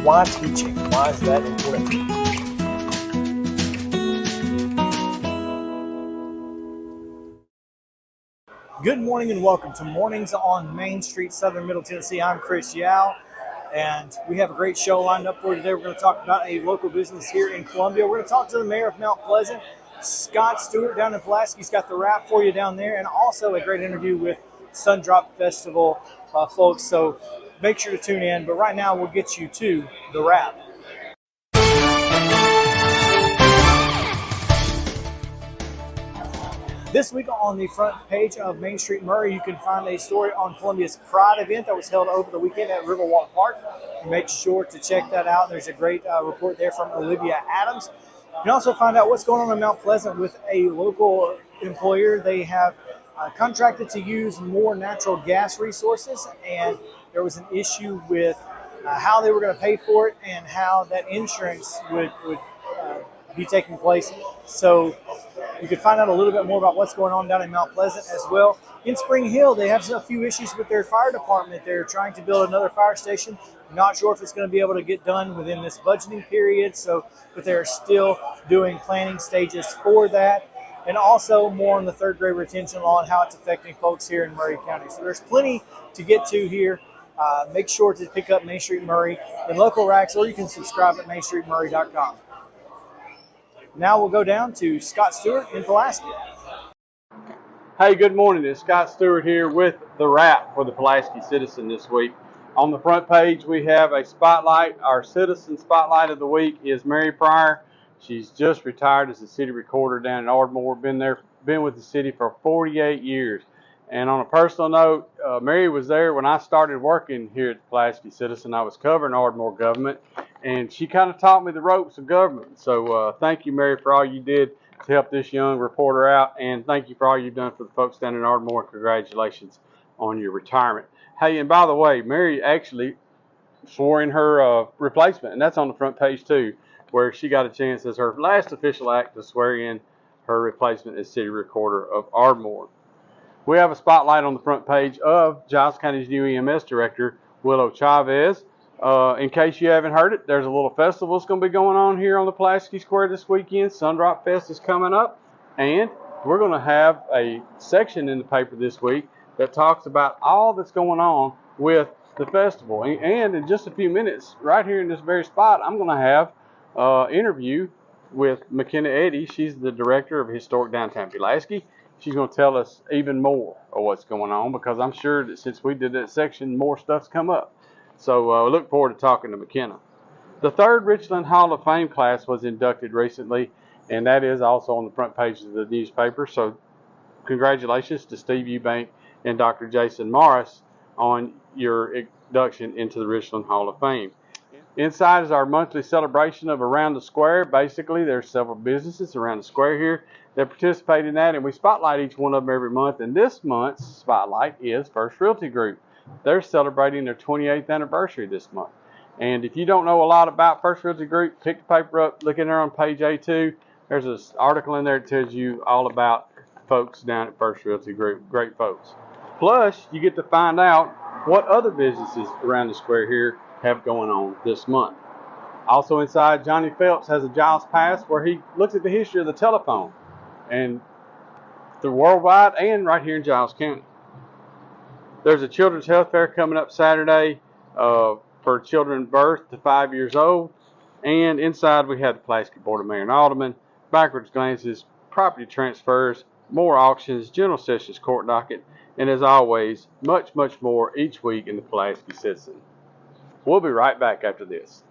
Why teaching? Why is that important? Good morning and welcome to Mornings on Main Street, Southern Middle Tennessee. I'm Chris Yow, and we have a great show lined up for you today. We're going to talk about a local business here in Columbia. We're going to talk to the mayor of Mount Pleasant, Scott Stewart, down in Pulaski. He's got the wrap for you down there, and also a great interview with Sundrop Festival folks. So make sure to tune in. But right now, we'll get you to the wrap. This week on the front page of Main Street Murray, you can find a story on Columbia's Pride event that was held over the weekend at Riverwalk Park. Make sure to check that out. There's a great report there from Olivia Adams. You can also find out what's going on in Mount Pleasant with a local employer. They have contracted to use more natural gas resources, and there was an issue with how they were going to pay for it and how that insurance would be taking place. So you can find out a little bit more about what's going on down in Mount Pleasant as well. In Spring Hill, they have a few issues with their fire department. They're trying to build another fire station. Not sure if it's going to be able to get done within this budgeting period, but they're still doing planning stages for that. And also more on the third grade retention law and how it's affecting folks here in Murray County. So there's plenty to get to here. Make sure to pick up Main Street Murray in local racks, or you can subscribe at mainstreetmurray.com. Now we'll go down to Scott Stewart in Pulaski. Hey, good morning. It's Scott Stewart here with the wrap for the Pulaski Citizen this week. On the front page, we have a spotlight. Our Citizen Spotlight of the week is Mary Pryor. She's just retired as a city recorder down in Ardmore. Been with the city for 48 years. And on a personal note, Mary was there when I started working here at the Pulaski Citizen. I was covering Ardmore government, and she kind of taught me the ropes of government. So thank you, Mary, for all you did to help this young reporter out, and thank you for all you've done for the folks down in Ardmore. Congratulations on your retirement. Hey, and by the way, Mary actually swore in her replacement, and that's on the front page too, where she got a chance as her last official act to swear in her replacement as city recorder of Ardmore. We have a spotlight on the front page of Giles County's new EMS director, Willow Chavez. In case you haven't heard it, there's a little festival that's going to be going on here on the Pulaski Square this weekend. Sundrop Fest is coming up, and we're going to have a section in the paper this week that talks about all that's going on with the festival. And in just a few minutes, right here in this very spot, I'm going to have an interview with McKenna Eddy. She's the director of Historic Downtown Pulaski. She's going to tell us even more of what's going on, because I'm sure that since we did that section, more stuff's come up. So look forward to talking to McKenna. The third Richland Hall of Fame class was inducted recently, and that is also on the front page of the newspaper. So congratulations to Steve Eubank and Dr. Jason Morris on your induction into the Richland Hall of Fame. Inside is our monthly celebration of Around the Square. Basically, there's several businesses around the square here that participate in that, and we spotlight each one of them every month. And this month's spotlight is First Realty Group. They're celebrating their 28th anniversary this month. And if you don't know a lot about First Realty Group, pick the paper up, look in there on page A2. There's an article in there that tells you all about folks down at First Realty Group. Great folks. Plus, you get to find out what other businesses around the square here have going on this month. Also inside, Johnny Phelps has a Giles Pass where he looks at the history of the telephone, and the worldwide and right here in Giles County. There's a children's health fair coming up Saturday for children birth to 5 years old. And inside we have the Pulaski Board of Mayor and Aldermen, backwards glances, property transfers, more auctions, general sessions court docket, and as always, much, much more each week in the Pulaski Citizen. We'll be right back after this.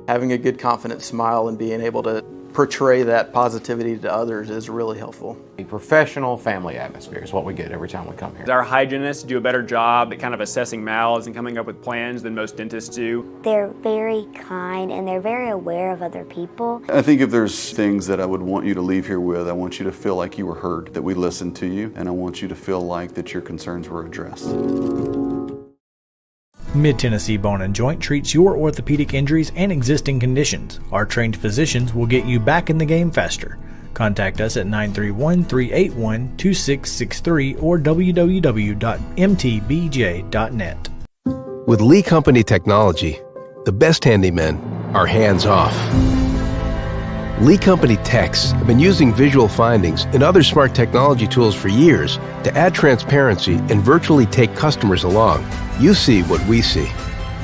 Having a good, confident smile and being able to portray that positivity to others is really helpful. A professional family atmosphere is what we get every time we come here. Our hygienists do a better job at kind of assessing mouths and coming up with plans than most dentists do. They're very kind and they're very aware of other people. I think if there's things that I would want you to leave here with, I want you to feel like you were heard, that we listened to you, and I want you to feel like that your concerns were addressed. Mid-Tennessee Bone & Joint treats your orthopedic injuries and existing conditions. Our trained physicians will get you back in the game faster. Contact us at 931-381-2663 or www.mtbj.net. With Lee Company technology, the best handymen are hands-off. Lee Company techs have been using visual findings and other smart technology tools for years to add transparency and virtually take customers along. You see what we see,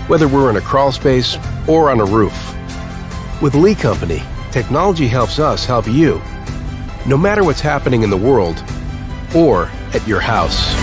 whether we're in a crawl space or on a roof. With Lee Company, technology helps us help you, no matter what's happening in the world or at your house.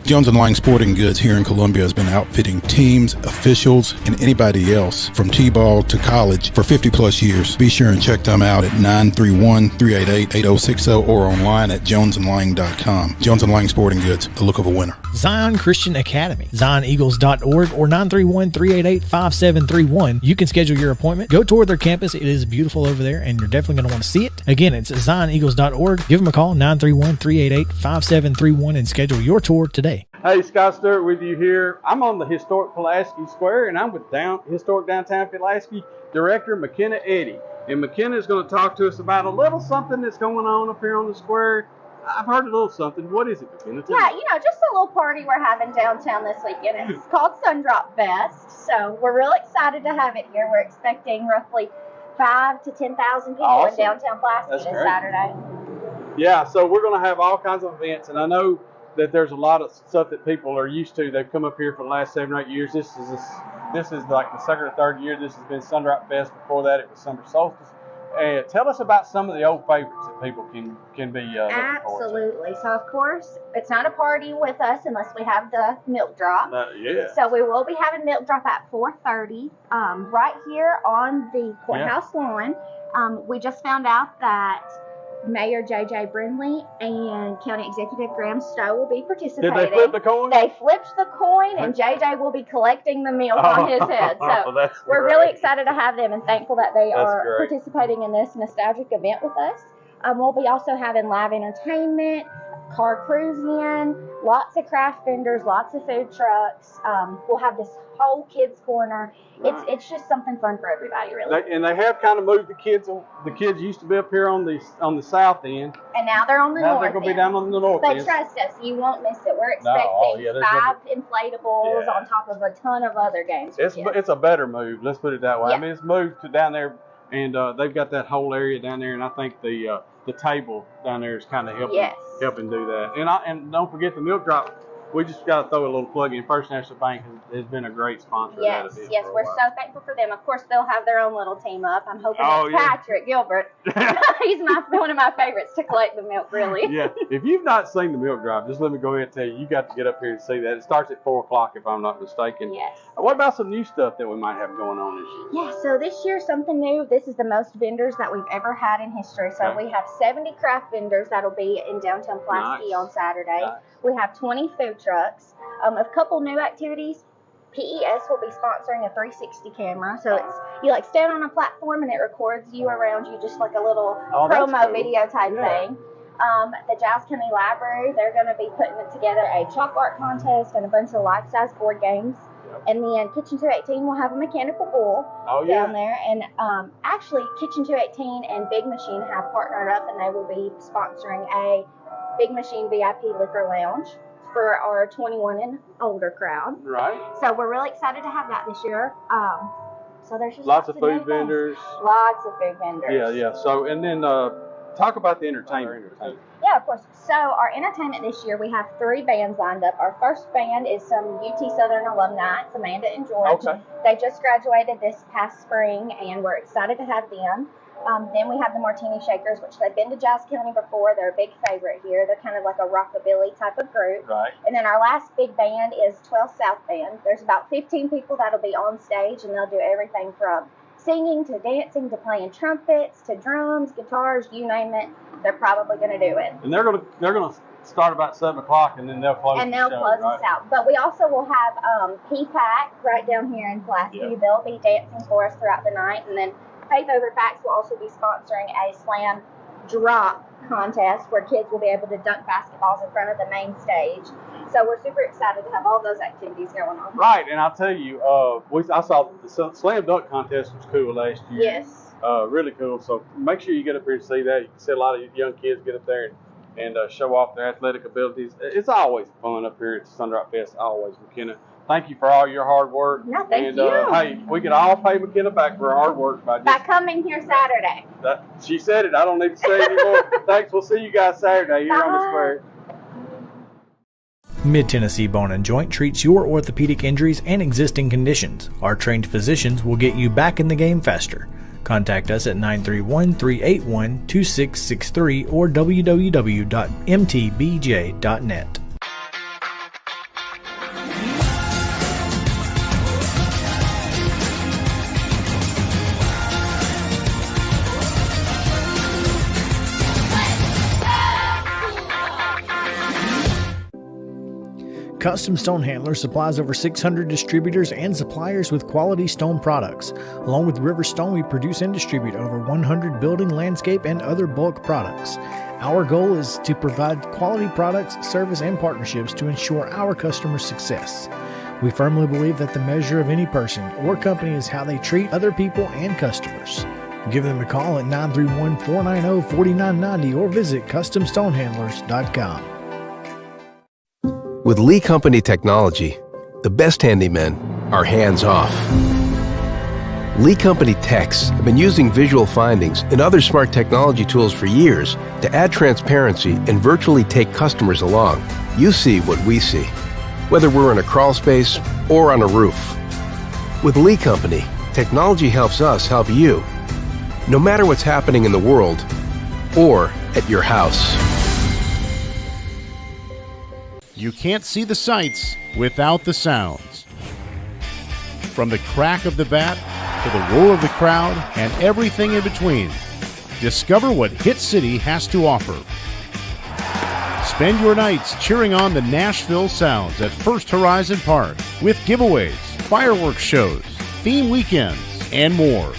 Jones & Lang Sporting Goods here in Columbia has been outfitting teams, officials, and anybody else from T-ball to college for 50 plus years. Be sure and check them out at 931-388-8060 or online at jonesandlang.com. Jones & Lang Sporting Goods, the look of a winner. Zion Christian Academy, zioneagles.org or 931-388-5731. You can schedule your appointment. Go tour their campus. It is beautiful over there, and you're definitely going to want to see it. Again, it's zioneagles.org. Give them a call, 931-388-5731, and schedule your tour today. Hey, Scott Stewart with you here. I'm on the historic Pulaski Square, and I'm with historic downtown Pulaski Director McKenna Eddy. And McKenna is going to talk to us about a little something that's going on up here on the square. I've heard a little something. What is it, McKenna? Yeah, just a little party we're having downtown this weekend. It's called Sundrop Fest. So we're real excited to have it here. We're expecting roughly 5,000 to 10,000 people in downtown Pulaski this Saturday. Yeah, so we're going to have all kinds of events, and I know that there's a lot of stuff that people are used to. They've come up here for the last 7 or 8 years. This is like the second or third year. This has been Sundrop Fest. Before that, it was Summer Solstice. And tell us about some of the old favorites that people can be looking forward to. Absolutely. So, of course, it's not a party with us unless we have the milk drop. Yeah. So we will be having milk drop at 4:30 right here on the courthouse lawn. We just found out that Mayor J.J. Brindley and County Executive Graham Stowe will be participating. Did they flip the coin? They flipped the coin, and J.J. will be collecting the milk on his head. So we're really excited to have them and thankful that they are participating in this nostalgic event with us. We'll be also having live entertainment, car cruising, lots of craft vendors, lots of food trucks. We'll have this whole kids corner. It's just something fun for everybody, really. And they have kind of moved the kids. The kids used to be up here on the south end, and now they're on the north end. Now they're going to be down on the north end. But trust us, you won't miss it. We're expecting 5 inflatables on top of a ton of other games. It's a better move. Let's put it that way. Yeah. I mean, it's moved to down there, and they've got that whole area down there, and I think the table down there is kind of helping do that. And don't forget the milk drop. We just got to throw a little plug in. First National Bank has been a great sponsor. Yes, we're so thankful for them. Of course, they'll have their own little team up. I'm hoping it's Patrick Gilbert. He's one of my favorites to collect the milk, really. Yeah, if you've not seen the milk drop, just let me go ahead and tell you, you got to get up here and see that. It starts at 4 o'clock, if I'm not mistaken. Yes. What about some new stuff that we might have going on this year? Yeah, so this year, something new. This is the most vendors that we've ever had in history. So we have 70 craft vendors that'll be in downtown Pulaski on Saturday. Nice. We have 20 food trucks. A couple new activities. PES will be sponsoring a 360 camera. So it's you stand on a platform and it records you around you, just like a little promo video type thing. The Giles County Library, they're going to be putting together a chalk art contest and a bunch of life-size board games. And then Kitchen 218 will have a mechanical bull down there. And actually, Kitchen 218 and Big Machine have partnered up, and they will be sponsoring a Big Machine VIP liquor lounge for our 21 and older crowd. Right. So we're really excited to have that this year. So there's just lots of food vendors. Lots of food vendors. Yeah. So, and then talk about the entertainment. Yeah, of course. So our entertainment this year, we have 3 bands lined up. Our first band is some UT Southern alumni. It's Amanda and George. Okay. They just graduated this past spring, and we're excited to have them. Then we have the Martini Shakers, which they've been to Giles County before. They're a big favorite here. They're kind of like a rockabilly type of group. Right. And then our last big band is 12 South Band. There's about 15 people that'll be on stage, and they'll do everything from singing to dancing to playing trumpets to drums, guitars, you name it. They're probably going to do it. And they're going to start about 7 o'clock, and then they'll close. And they'll close us out. But we also will have P-Pack right down here in Pulaski. Yeah. They'll be dancing for us throughout the night, and then Faith Over Facts will also be sponsoring a slam drop contest where kids will be able to dunk basketballs in front of the main stage. So we're super excited to have all those activities going on. Right, and I'll tell you, I saw the slam dunk contest was cool last year. Yes. Really cool. So make sure you get up here and see that. You can see a lot of young kids get up there and show off their athletic abilities. It's always fun up here at Sunrise Fest. Always, McKenna. Thank you for all your hard work. No, thank you. Hey, we can all pay McKenna back for her hard work by coming here Saturday. She said it. I don't need to say it anymore. Thanks. We'll see you guys Saturday here on the square. Mid-Tennessee Bone & Joint treats your orthopedic injuries and existing conditions. Our trained physicians will get you back in the game faster. Contact us at 931-381-2663 or www.mtbj.net. Custom Stone Handlers supplies over 600 distributors and suppliers with quality stone products. Along with River Stone, we produce and distribute over 100 building, landscape, and other bulk products. Our goal is to provide quality products, service, and partnerships to ensure our customers' success. We firmly believe that the measure of any person or company is how they treat other people and customers. Give them a call at 931-490-4990 or visit CustomStonehandlers.com. With Lee Company technology, the best handymen are hands-off. Lee Company techs have been using visual findings and other smart technology tools for years to add transparency and virtually take customers along. You see what we see, whether we're in a crawl space or on a roof. With Lee Company, technology helps us help you, no matter what's happening in the world or at your house. You can't see the sights without the sounds. From the crack of the bat to the roar of the crowd and everything in between, discover what Hit City has to offer. Spend your nights cheering on the Nashville Sounds at First Horizon Park with giveaways, fireworks shows, theme weekends, and more.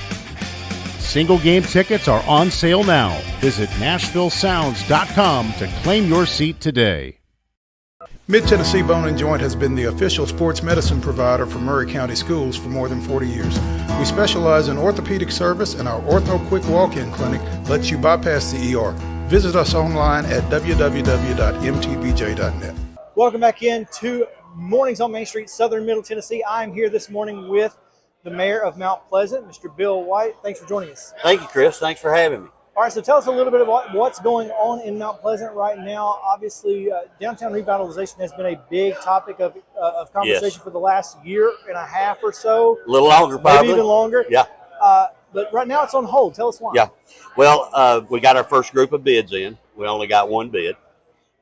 Single game tickets are on sale now. Visit NashvilleSounds.com to claim your seat today. Mid-Tennessee Bone & Joint has been the official sports medicine provider for Maury County Schools for more than 40 years. We specialize in orthopedic service, and our Ortho Quick Walk-In Clinic lets you bypass the ER. Visit us online at www.mtbj.net. Welcome back in to Mornings on Main Street, Southern Middle Tennessee. I'm here this morning with the mayor of Mount Pleasant, Mr. Bill White. Thanks for joining us. Thank you, Chris. Thanks for having me. All right, so tell us a little bit about what's going on in Mount Pleasant right now. Obviously, downtown revitalization has been a big topic of conversation for the last year and a half or so. A little longer, probably. Maybe even longer. Yeah. But right now it's on hold. Tell us why. Yeah. Well, we got our first group of bids in. We only got one bid.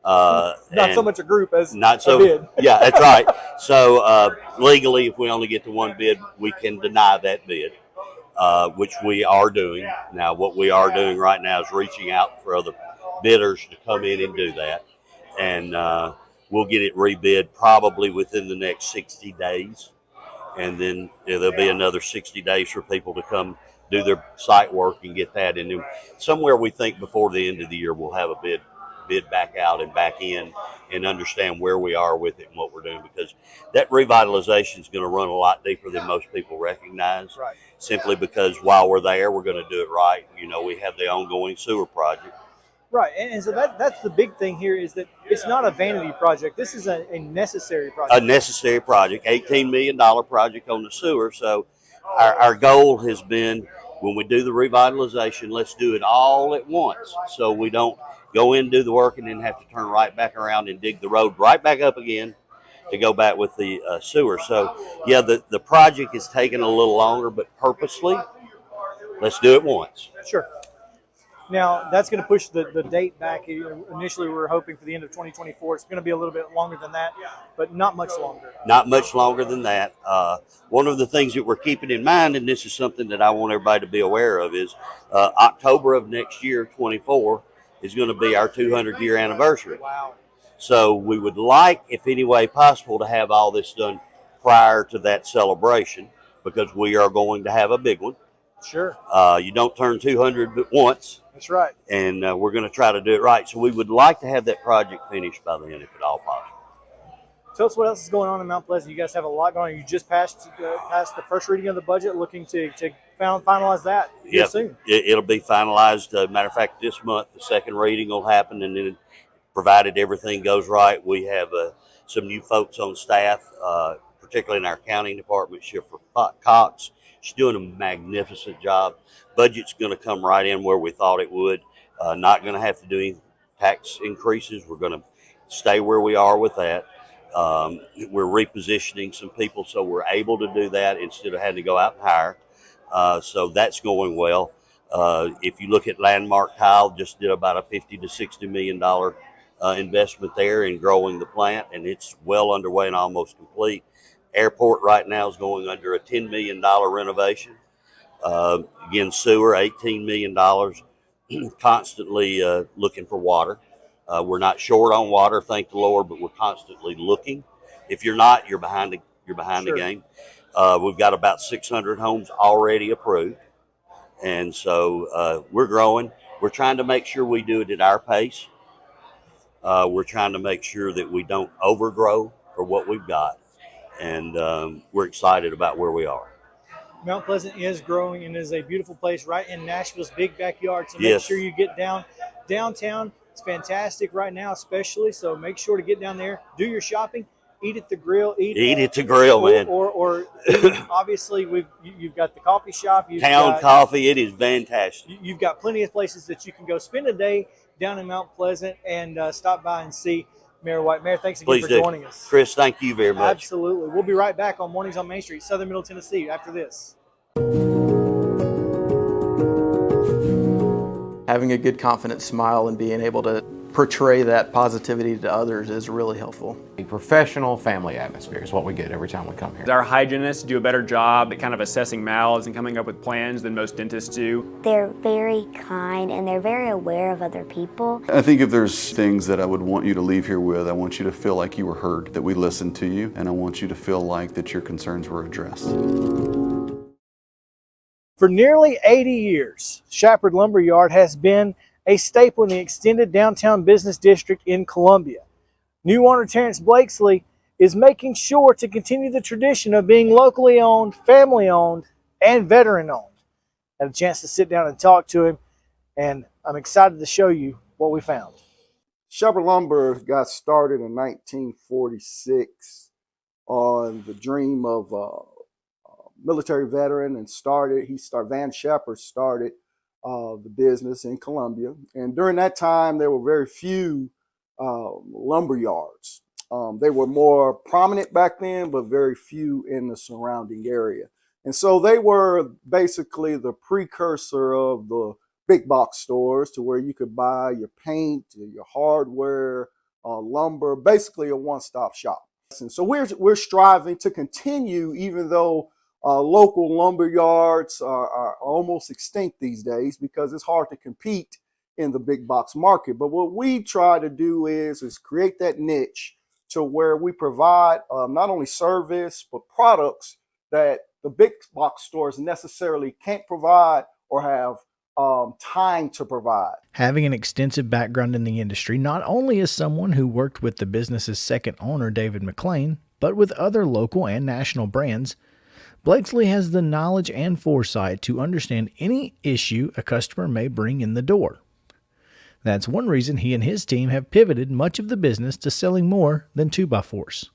Not so much a group as not so, a bid. Yeah, that's right. So legally, if we only get to one bid, we can deny that bid. Which we are doing. Now, what we are doing right now is reaching out for other bidders to come in and do that. And we'll get it rebid probably within the next 60 days. And then there'll be another 60 days for people to come do their site work and get that. And then somewhere we think before the end of the year, we'll have a bid back out and back in and understand where we are with it and what we're doing, because that revitalization is going to run a lot deeper than most people recognize. Right. Simply because while we're there, we're going to do it right. You know, we have the ongoing sewer project. Right, and so that's the big thing here, is that it's not a vanity project. This is a necessary project. A necessary project, $18 million project on the sewer. So our goal has been, when we do the revitalization, let's do it all at once, so we don't go in, do the work, and then have to turn right back around and dig the road right back up again to go back with the sewer. So, yeah, the project is taking a little longer, but purposely, let's do it once. Sure. Now, that's going to push the date back. Initially, we were hoping for the end of 2024. It's going to be a little bit longer than that, but not much longer. Not much longer than that. One of the things that we're keeping in mind, and this is something that I want everybody to be aware of, is October of next year, 24, is going to be our 200-year anniversary. Wow. So we would like, if any way possible, to have all this done prior to that celebration, because we are going to have a big one. Sure. You don't turn 200 at once. That's right. And we're going to try to do it right. So we would like to have that project finished by then, if at all possible. Tell us what else is going on in Mount Pleasant. You guys have a lot going on. You just passed the first reading of the budget, looking to finalize that here soon. It'll be finalized. Matter of fact, this month the second reading will happen, and then provided everything goes right, we have some new folks on staff, particularly in our accounting department. Shapard Cox, she's doing a magnificent job. Budget's going to come right in where we thought it would. Not going to have to do any tax increases. We're going to stay where we are with that. We're repositioning some people so we're able to do that instead of having to go out and hire. So that's going well. If you look at Landmark Tile, just did about a $50 to $60 million investment there in growing the plant, and it's well underway and almost complete. Airport right now is going under a $10 million renovation. Again, sewer, $18 million, constantly looking for water. We're not short on water, thank the Lord, but we're constantly looking. If you're not, you're behind the game. We've got about 600 homes already approved, and so we're growing. We're trying to make sure we do it at our pace. We're trying to make sure that we don't overgrow for what we've got, and we're excited about where we are. Mount Pleasant is growing and is a beautiful place right in Nashville's big backyard. So make sure you get downtown. It's fantastic right now, especially. So make sure to get down there, do your shopping, eat at the grill, eat at the grill, man. Or obviously you've got the coffee shop, Town Coffee. It is fantastic. You've got plenty of places that you can go spend a day down in Mount Pleasant and stop by and see Mayor White. Mayor, thanks again for joining us. Chris, thank you very much. Absolutely. We'll be right back on Mornings on Main Street, Southern Middle Tennessee, after this. Having a good, confident smile and being able to portray that positivity to others is really helpful. A professional family atmosphere is what we get every time we come here. Our hygienists do a better job at kind of assessing mouths and coming up with plans than most dentists do. They're very kind and they're very aware of other people. I think if there's things that I would want you to leave here with, I want you to feel like you were heard, that we listened to you, and I want you to feel like that your concerns were addressed. For nearly 80 years, Shapard Lumberyard has been a staple in the extended downtown business district in Columbia. New owner Terrence Blakesley is making sure to continue the tradition of being locally owned, family owned, and veteran owned. I had a chance to sit down and talk to him, and I'm excited to show you what we found. Shapard Lumber got started in 1946 on the dream of military veteran, and Van Shapard started the business in Columbia. And during that time, there were very few lumber yards. They were more prominent back then, but very few in the surrounding area. And so they were basically the precursor of the big box stores, to where you could buy your paint, your hardware, lumber, basically a one-stop shop. And so we're striving to continue, even though local lumber yards are almost extinct these days because it's hard to compete in the big box market. But what we try to do is create that niche to where we provide not only service, but products that the big box stores necessarily can't provide or have time to provide. Having an extensive background in the industry, not only as someone who worked with the business's second owner, David McLean, but with other local and national brands, Blakesley has the knowledge and foresight to understand any issue a customer may bring in the door. That's one reason he and his team have pivoted much of the business to selling more than 2x4s.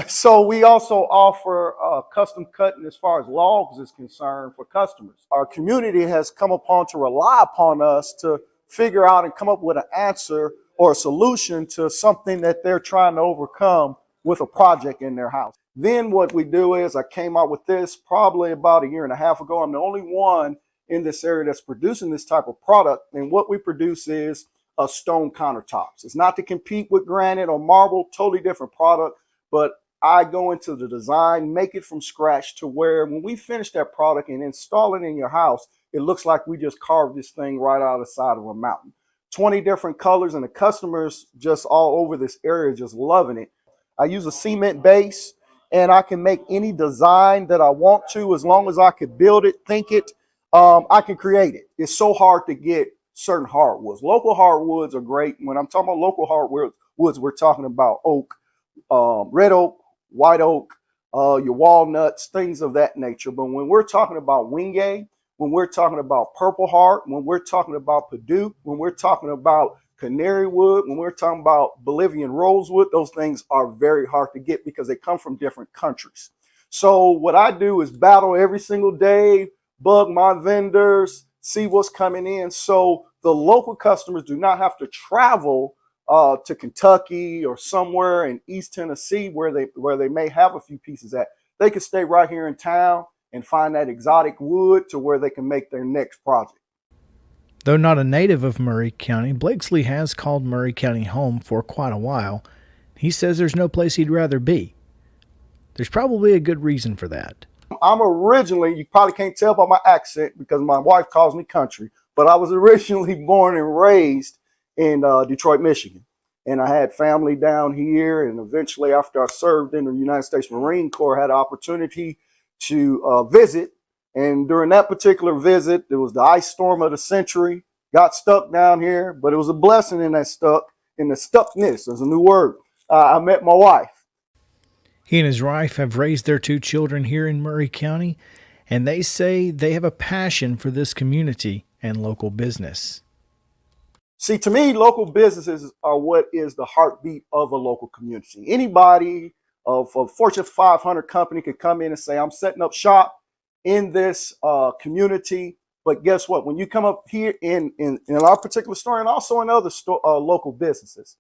So we also offer custom cutting as far as logs is concerned for customers. Our community has come upon to rely upon us to figure out and come up with an answer or a solution to something that they're trying to overcome with a project in their house. Then what we do is, I came out with this probably about a year and a half ago. I'm the only one in this area that's producing this type of product. And what we produce is stone countertops. It's not to compete with granite or marble, totally different product. But I go into the design, make it from scratch to where when we finish that product and install it in your house, it looks like we just carved this thing right out of the side of a mountain. 20 different colors, and the customers just all over this area just loving it. I use a cement base, and I can make any design that I want to, as long as I could build it, think it, I can create it. It's so hard to get certain hardwoods. Local hardwoods are great. When I'm talking about local hardwoods, we're talking about oak, red oak, white oak, your walnuts, things of that nature. But when we're talking about wingay, when we're talking about Purple Heart, when we're talking about Padauk, when we're talking about canary wood, when we're talking about Bolivian rosewood, those things are very hard to get because they come from different countries. So what I do is battle every single day, bug my vendors, see what's coming in. So the local customers do not have to travel to Kentucky or somewhere in East Tennessee where they may have a few pieces at. They can stay right here in town and find that exotic wood to where they can make their next project. Though not a native of Maury County, Blakesley has called Maury County home for quite a while. He says there's no place he'd rather be. There's probably a good reason for that. I'm originally, you probably can't tell by my accent because my wife calls me country, but I was originally born and raised in Detroit, Michigan. And I had family down here, and eventually after I served in the United States Marine Corps, I had an opportunity to visit. And during that particular visit, there was the ice storm of the century, got stuck down here, but it was a blessing in the stuckness, there's a new word. I met my wife. He and his wife have raised their 2 children here in Maury County, and they say they have a passion for this community and local business. See, to me, local businesses are what is the heartbeat of a local community. Anybody of a Fortune 500 company could come in and say, I'm setting up shop in this community. But guess what? When you come up here in our particular store and also in other local businesses,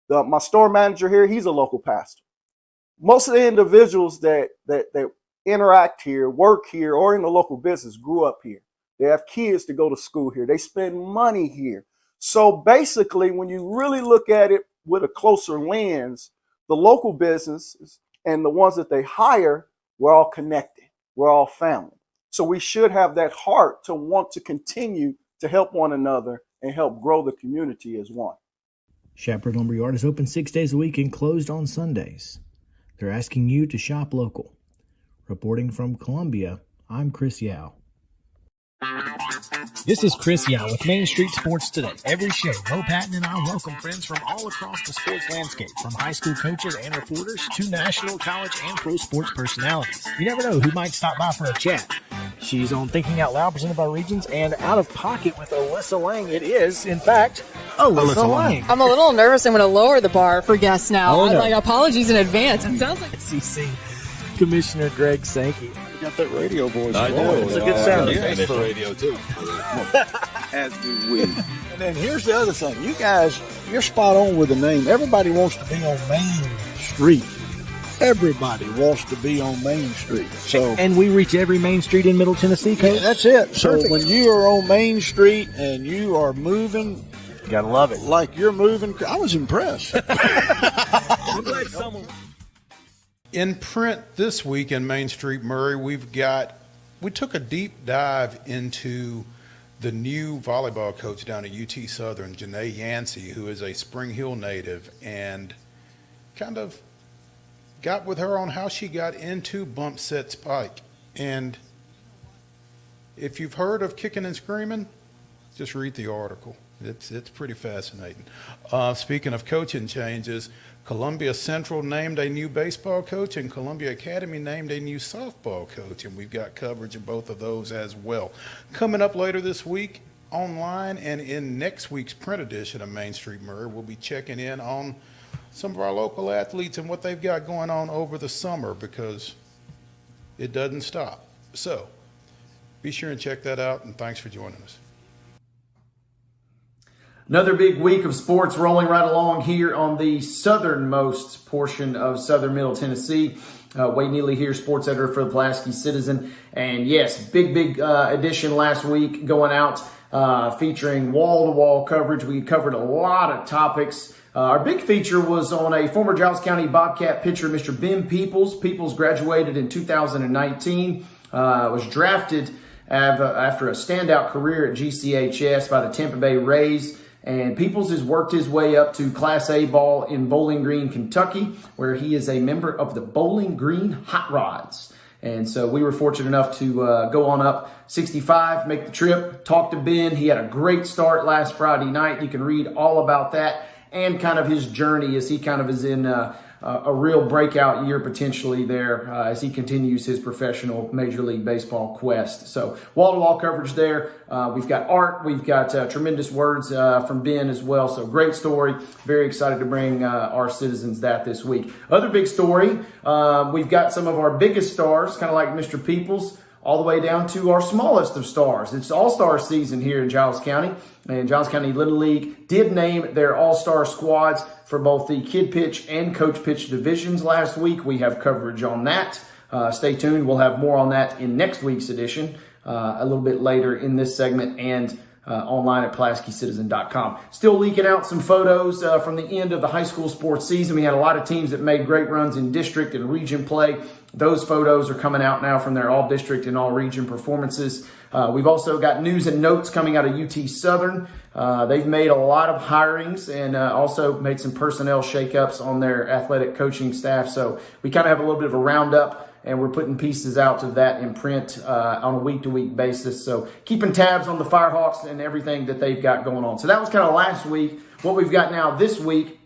my store manager here, he's a local pastor. Most of the individuals that interact here, work here, or in the local business grew up here. They have kids to go to school here. They spend money here. So basically, when you really look at it with a closer lens, the local businesses and the ones that they hire, we're all connected. We're all family. So we should have that heart to want to continue to help one another and help grow the community as one. Shapard Lumberyard is open 6 days a week and closed on Sundays. They're asking you to shop local. Reporting from Columbia, I'm Chris Yow. This is Chris Yow with Main Street Sports Today. Every show, Mo Patton and I welcome friends from all across the sports landscape, from high school coaches and reporters to national, college, and pro sports personalities. You never know who might stop by for a chat. She's on Thinking Out Loud, presented by Regions, and Out of Pocket with Alyssa Lang. It is, in fact, Alyssa Lang. I'm a little nervous. I'm going to lower the bar for guests now. Oh, no. Like, apologies in advance. It sounds like SEC Commissioner Greg Sankey. You got that radio voice. I do. It's a good sound. Yeah, it's radio too. As do we. And then here's the other thing. You guys, you're spot on with the name. Everybody wants to be on Main Street. Everybody wants to be on Main Street. So, and we reach every Main Street in Middle Tennessee, Coach. Yeah, that's it. So Perfect. when you are on Main Street and you are moving, you gotta love it. Like you're moving. I was impressed. I'm glad someone. In print this week in Main Street Murray, we took a deep dive into the new volleyball coach down at UT Southern, Janae Yancey, who is a Spring Hill native, and kind of got with her on how she got into bump set spike. And if you've heard of Kicking and Screaming, just read the article. It's pretty fascinating. Speaking of coaching changes, Columbia Central named a new baseball coach, and Columbia Academy named a new softball coach, and we've got coverage of both of those as well. Coming up later this week online and in next week's print edition of Main Street Murray, we'll be checking in on some of our local athletes and what they've got going on over the summer, because it doesn't stop. So be sure and check that out, and thanks for joining us. Another big week of sports rolling right along here on the southernmost portion of southern Middle Tennessee. Wade Neely here, sports editor for the Pulaski Citizen. And yes, big edition last week going out featuring wall-to-wall coverage. We covered a lot of topics. Our big feature was on a former Giles County Bobcat pitcher, Mr. Ben Peoples. Peoples graduated in 2019, was drafted after a standout career at GCHS by the Tampa Bay Rays. And Peoples has worked his way up to Class A ball in Bowling Green, Kentucky, where he is a member of the Bowling Green Hot Rods. And so we were fortunate enough to go on up 65, make the trip, talk to Ben. He had a great start last Friday night. You can read all about that and kind of his journey as he kind of is in a real breakout year potentially there as he continues his professional Major League Baseball quest. So wall-to-wall coverage there. We've got art. We've got tremendous words from Ben as well. So great story. Very excited to bring our citizens that this week. Other big story, we've got some of our biggest stars, kind of like Mr. Peoples, all the way down to our smallest of stars. It's All-Star season here in Giles County, and Giles County Little League did name their All-Star squads for both the Kid Pitch and Coach Pitch divisions last week. We have coverage on that. Stay tuned. We'll have more on that in next week's edition, a little bit later in this segment, and online at PulaskiCitizen.com. Still leaking out some photos from the end of the high school sports season. We had a lot of teams that made great runs in district and region play. Those photos are coming out now from their all-district and all-region performances. We've also got news and notes coming out of UT Southern. They've made a lot of hirings and also made some personnel shakeups on their athletic coaching staff. So we kind of have a little bit of a roundup, and we're putting pieces out of that in print on a week-to-week basis. So keeping tabs on the Firehawks and everything that they've got going on. So that was kind of last week. What we've got now this week,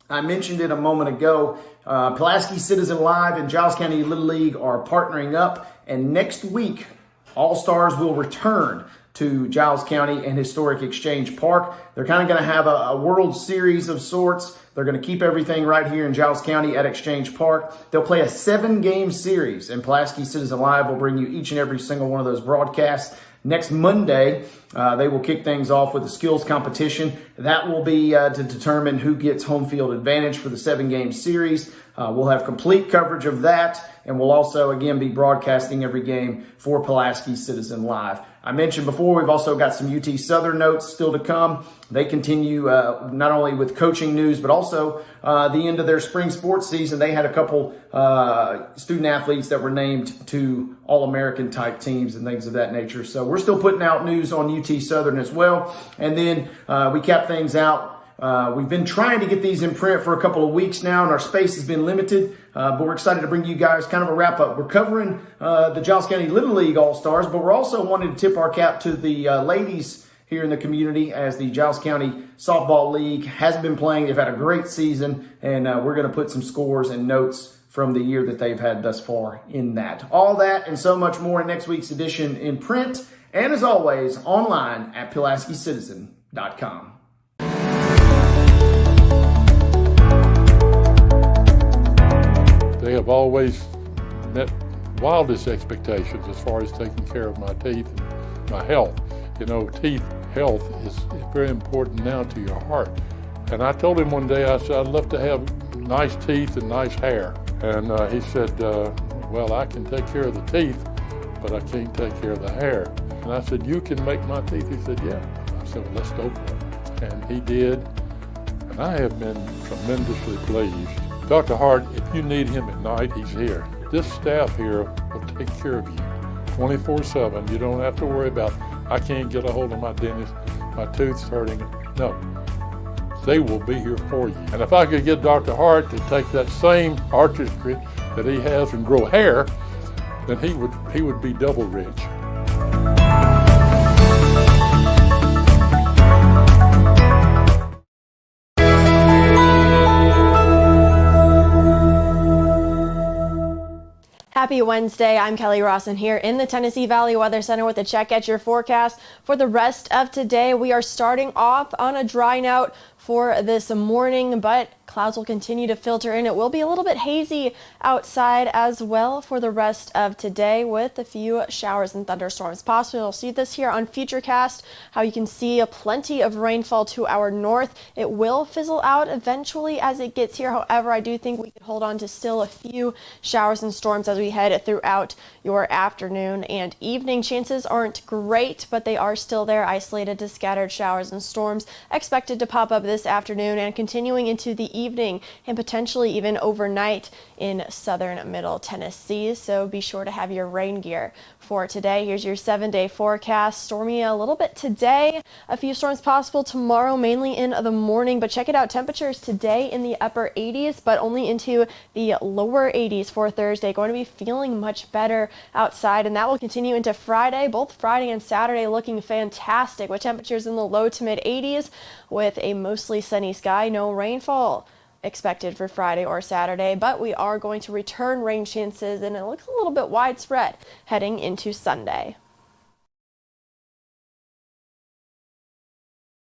I mentioned it a moment ago, Pulaski Citizen Live and Giles County Little League are partnering up, and next week, All-Stars will return to Giles County and Historic Exchange Park. They're kind of going to have a World Series of sorts. They're going to keep everything right here in Giles County at Exchange Park. They'll play a 7-game series, and Pulaski Citizen Live will bring you each and every single one of those broadcasts. Next Monday, they will kick things off with a skills competition. That will be to determine who gets home field advantage for the 7-game series. We'll have complete coverage of that, and we'll also, again, be broadcasting every game for Pulaski Citizen Live. I mentioned before, we've also got some UT Southern notes still to come. They continue not only with coaching news, but also the end of their spring sports season. They had a couple student athletes that were named to All-American type teams and things of that nature. So we're still putting out news on UT Southern as well. And then we cap things out. We've been trying to get these in print for a couple of weeks now, and our space has been limited, but we're excited to bring you guys kind of a wrap-up. We're covering the Giles County Little League All-Stars, but we're also wanting to tip our cap to the ladies here in the community as the Giles County Softball League has been playing. They've had a great season, and we're going to put some scores and notes from the year that they've had thus far in that. All that and so much more in next week's edition in print, and as always, online at PulaskiCitizen.com. They have always met wildest expectations as far as taking care of my teeth and my health. You know, teeth health is very important now to your heart. And I told him one day, I said, I'd love to have nice teeth and nice hair. And he said, well, I can take care of the teeth, but I can't take care of the hair. And I said, you can make my teeth? He said, yeah. I said, well, let's go for it. And he did. And I have been tremendously pleased. Dr. Hart, if you need him at night, he's here. This staff here will take care of you 24/7. You don't have to worry about, I can't get a hold of my dentist, my tooth's hurting. No, they will be here for you. And if I could get Dr. Hart to take that same artistry that he has and grow hair, then he would be double rich. Happy Wednesday. I'm Kelly Rawson here in the Tennessee Valley Weather Center with a check at your forecast for the rest of today. We are starting off on a dry note for this morning, but clouds will continue to filter in. It will be a little bit hazy outside as well for the rest of today with a few showers and thunderstorms possible. You'll see this here on Futurecast, how you can see plenty of rainfall to our north. It will fizzle out eventually as it gets here. However, I do think we could hold on to still a few showers and storms as we head throughout your afternoon and evening. Chances aren't great, but they are still there. Isolated to scattered showers and storms expected to pop up this afternoon and continuing into the evening and potentially even overnight in southern Middle Tennessee. So be sure to have your rain gear for today. Here's your 7-day forecast. Stormy a little bit today. A few storms possible tomorrow, mainly in the morning, but check it out. Temperatures today in the upper 80s, but only into the lower 80s for Thursday. Going to be feeling much better outside, and that will continue into Friday. Both Friday and Saturday looking fantastic with temperatures in the low to mid 80s with a mostly sunny sky. No rainfall expected for Friday or Saturday, but we are going to return rain chances, and it looks a little bit widespread heading into Sunday.